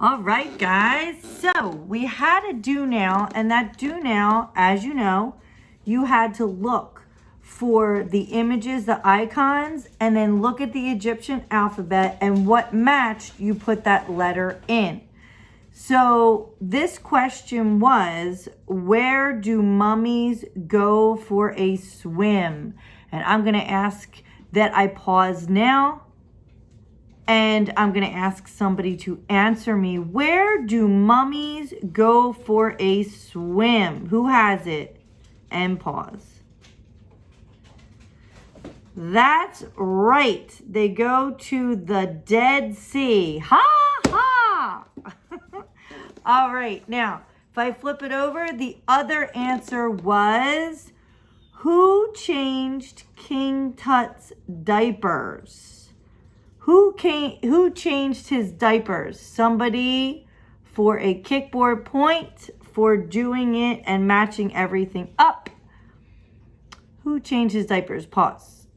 All right, guys. So we had a do now, and that do now, as you know, you had to look for the images, the icons, and then look at the Egyptian alphabet, and what matched, you put that letter in. So this question was, where do mummies go for a swim? And I'm going to ask that I pause now. And I'm going to ask somebody to answer me. Where do mummies go for a swim? Who has it? And pause. That's right. They go to the Dead Sea. Ha ha! All right. Now, if I flip it over, the other answer was, who changed King Tut's diapers? Who changed his diapers? Somebody for a kickboard point for doing it and matching everything up. Who changed his diapers? Pause.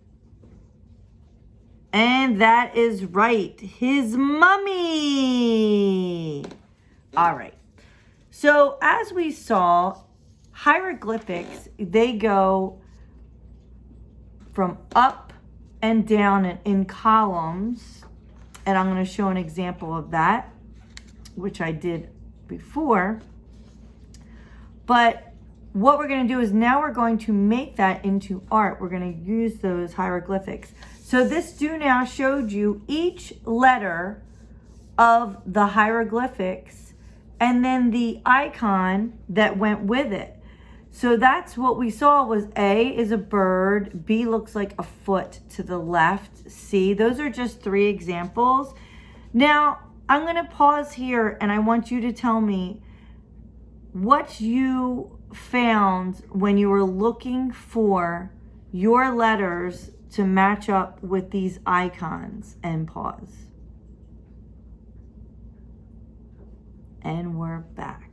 And that is right. His mummy. All right. So as we saw, hieroglyphics, they go from up and down and in columns, and I'm going to show an example of that, which I did before. But what we're going to do is now we're going to make that into art. We're going to use those hieroglyphics. So this do now showed you each letter of the hieroglyphics and then the icon that went with it. So that's what we saw was A is a bird, B looks like a foot to the left, C. Those are just 3 examples. Now, I'm going to pause here and I want you to tell me what you found when you were looking for your letters to match up with these icons, and pause. And we're back.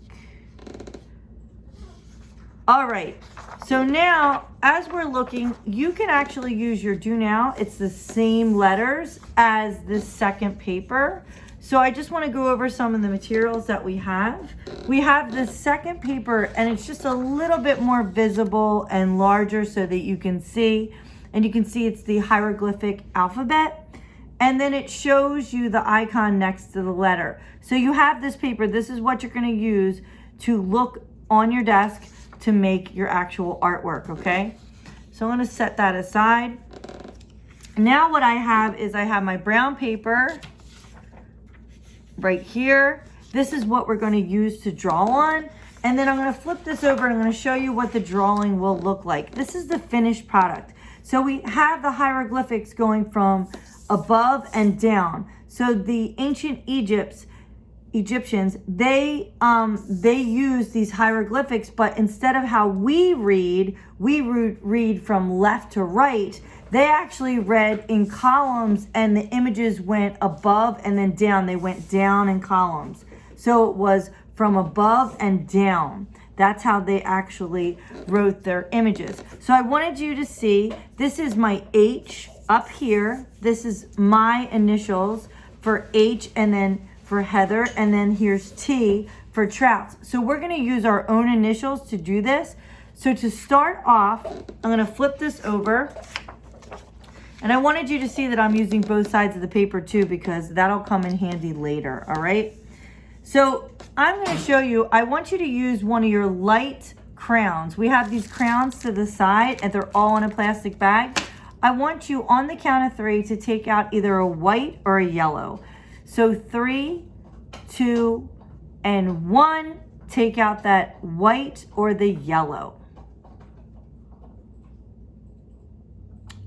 All right, so now as we're looking, you can actually use your do now. It's the same letters as this second paper. So I just want to go over some of the materials that we have. We have the second paper, and it's just a little bit more visible and larger so that you can see. And you can see it's the hieroglyphic alphabet. And then it shows you the icon next to the letter. So you have this paper. This is what you're going to use to look on your desk to make your actual artwork, okay? So I'm going to set that aside. Now what I have is I have my brown paper right here. This is what we're going to use to draw on. And then I'm going to flip this over and I'm going to show you what the drawing will look like. This is the finished product. So we have the hieroglyphics going from above and down. So the ancient Egyptians, they use these hieroglyphics, but instead of how we read from left to right, they actually read in columns, and the images went above and then down. They went down in columns. So it was from above and down. That's how they actually wrote their images. So I wanted you to see, this is my H up here. This is my initials for H, and then for Heather, and then here's T for Trouts. So we're going to use our own initials to do this. So to start off, I'm going to flip this over. And I wanted you to see that I'm using both sides of the paper too, because that'll come in handy later, all right? So I'm going to show you, I want you to use one of your light crowns. We have these crowns to the side, and they're all in a plastic bag. I want you on the count of 3 to take out either a white or a yellow. So 3, 2, and 1, take out that white or the yellow.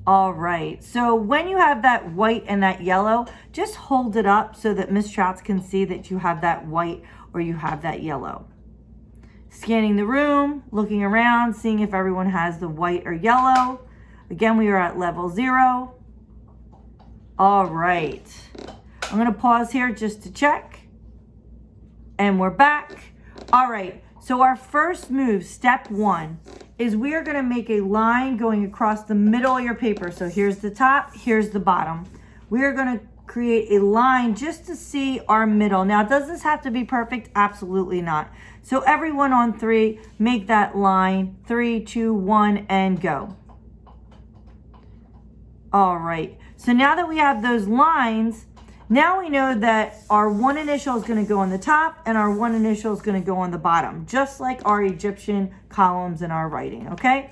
All right, so when you have that white and that yellow, just hold it up so that Miss Trouts can see that you have that white or you have that yellow. Scanning the room, looking around, seeing if everyone has the white or yellow. Again, we are at level 0. All right. I'm going to pause here just to check. And we're back. All right. So our first move, step 1, is we are going to make a line going across the middle of your paper. So here's the top, here's the bottom. We are going to create a line just to see our middle. Now, does this have to be perfect? Absolutely not. So everyone on 3, make that line. 3, 2, 1, and go. All right. So now that we have those lines, now we know that our 1 initial is going to go on the top and our 1 initial is going to go on the bottom, just like our Egyptian columns in our writing, okay?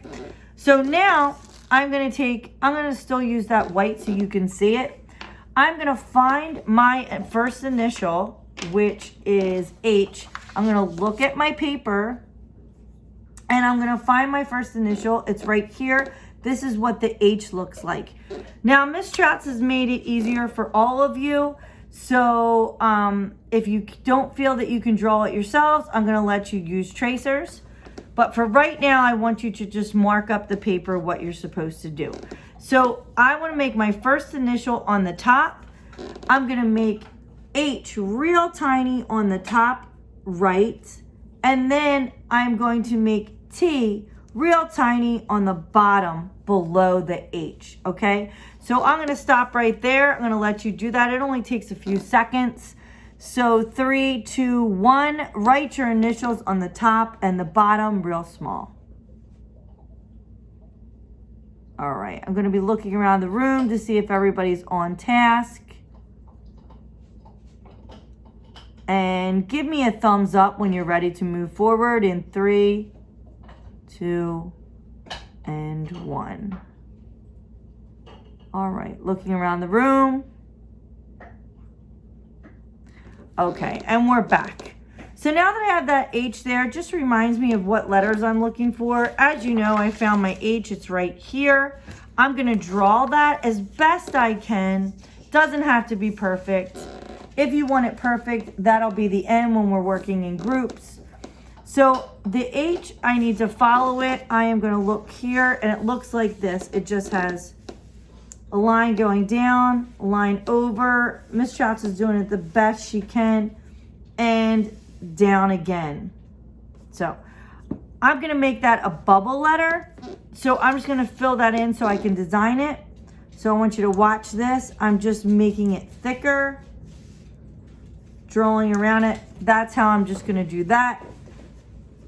So now I'm going to still use that white so you can see it. I'm going to find my first initial, which is H. I'm going to look at my paper and I'm going to find my first initial. It's right here. This is what the H looks like. Now, Miss Trouts has made it easier for all of you. So if you don't feel that you can draw it yourselves, I'm going to let you use tracers. But for right now, I want you to just mark up the paper what you're supposed to do. So I want to make my first initial on the top. I'm going to make H real tiny on the top right. And then I'm going to make T real tiny on the bottom below the H, okay? So I'm going to stop right there. I'm going to let you do that. It only takes a few seconds. So 3, 2, 1, write your initials on the top and the bottom real small. All right, I'm going to be looking around the room to see if everybody's on task. And give me a thumbs up when you're ready to move forward in 3, 2, and 1. All right, looking around the room. Okay, and we're back. So now that I have that H there, it just reminds me of what letters I'm looking for. As you know, I found my H, it's right here. I'm gonna draw that as best I can. Doesn't have to be perfect. If you want it perfect, that'll be the end when we're working in groups. So the H, I need to follow it. I am gonna look here and it looks like this. It just has a line going down, a line over. Miss Trouts is doing it the best she can, and down again. So I'm gonna make that a bubble letter. So I'm just gonna fill that in so I can design it. So I want you to watch this. I'm just making it thicker, drawing around it. That's how I'm just gonna do that.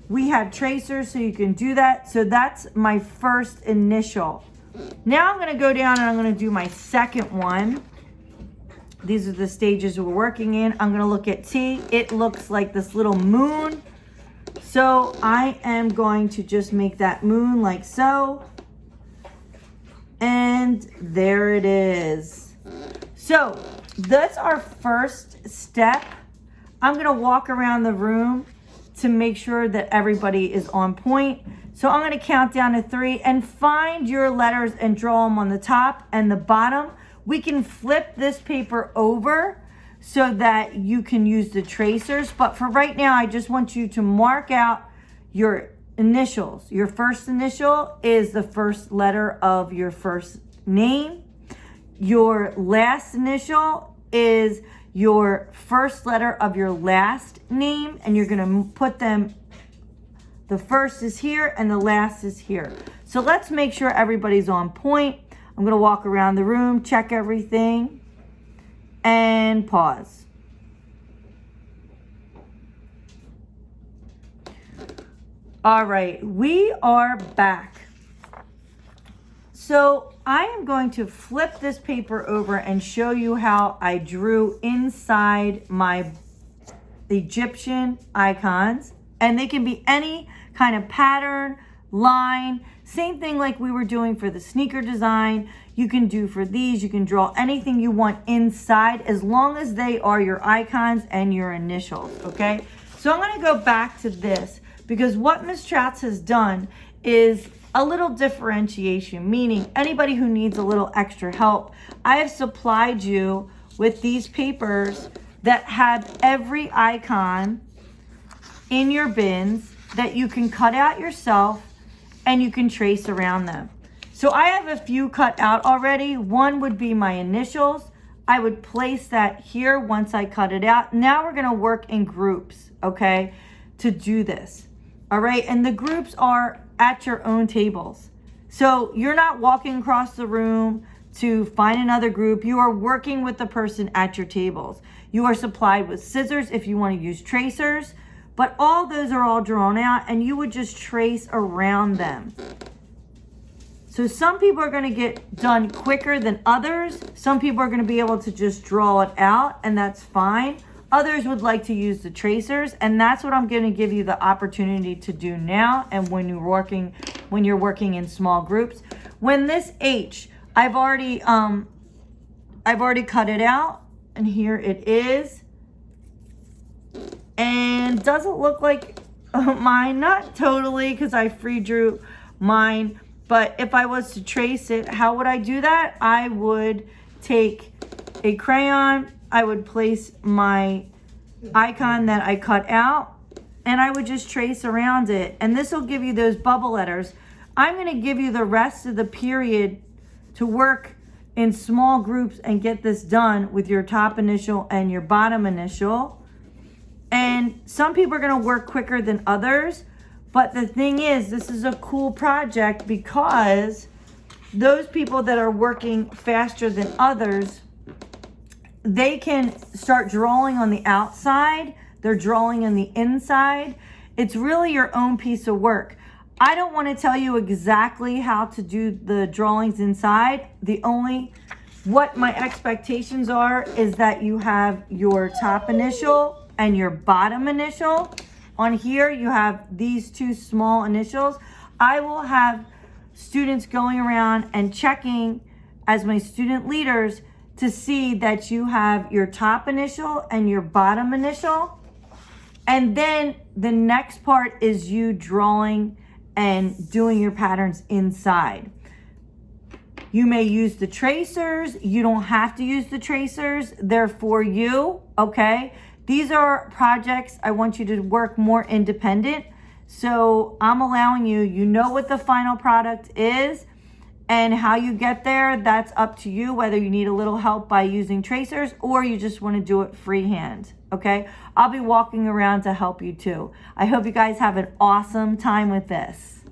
We have tracers so you can do that. So that's my first initial. Now I'm gonna go down and I'm gonna do my second one. These are the stages we're working in. I'm gonna look at T. It looks like this little moon. So I am going to just make that moon like so. And there it is. So that's our first step. I'm gonna walk around the room to make sure that everybody is on point. So I'm gonna count down to 3 and find your letters and draw them on the top and the bottom. We can flip this paper over so that you can use the tracers. But for right now, I just want you to mark out your initials. Your first initial is the first letter of your first name. Your last initial is your first letter of your last name, and you're gonna put them, the first is here and the last is here. So let's make sure everybody's on point. I'm gonna walk around the room, check everything, and pause. All right, we are back. So I am going to flip this paper over and show you how I drew inside my Egyptian icons. And they can be any kind of pattern, line, same thing like we were doing for the sneaker design. You can do for these, you can draw anything you want inside as long as they are your icons and your initials, okay? So I'm gonna go back to this because what Miss Trouts has done is a little differentiation, meaning anybody who needs a little extra help, I have supplied you with these papers that have every icon in your bins that you can cut out yourself and you can trace around them. So I have a few cut out already. One would be my initials. I would place that here once I cut it out. Now we're gonna work in groups, okay, to do this. All right, and the groups are at your own tables. So you're not walking across the room to find another group. You are working with the person at your tables. You are supplied with scissors if you want to use tracers, but all those are all drawn out and you would just trace around them. So some people are going to get done quicker than others. Some people are going to be able to just draw it out, and that's fine. Others would like to use the tracers, and that's what I'm going to give you the opportunity to do now. And when you're working in small groups, when this H, I've already cut it out, and here it is. And doesn't look like mine, not totally, because I free drew mine. But if I was to trace it, how would I do that? I would take a crayon, I would place my icon that I cut out, and I would just trace around it. And this will give you those bubble letters. I'm going to give you the rest of the period to work in small groups and get this done with your top initial and your bottom initial. And some people are going to work quicker than others. But the thing is, this is a cool project because those people that are working faster than others, they can start drawing on the outside. They're drawing on the inside. It's really your own piece of work. I don't want to tell you exactly how to do the drawings inside. What my expectations are is that you have your top initial and your bottom initial. On here, you have these two small initials. I will have students going around and checking as my student leaders to see that you have your top initial and your bottom initial. And then the next part is you drawing and doing your patterns inside. You may use the tracers. You don't have to use the tracers. They're for you, okay? These are projects I want you to work more independent. So I'm allowing you, you know what the final product is and how you get there. That's up to you, whether you need a little help by using tracers or you just want to do it freehand, okay? I'll be walking around to help you too. I hope you guys have an awesome time with this.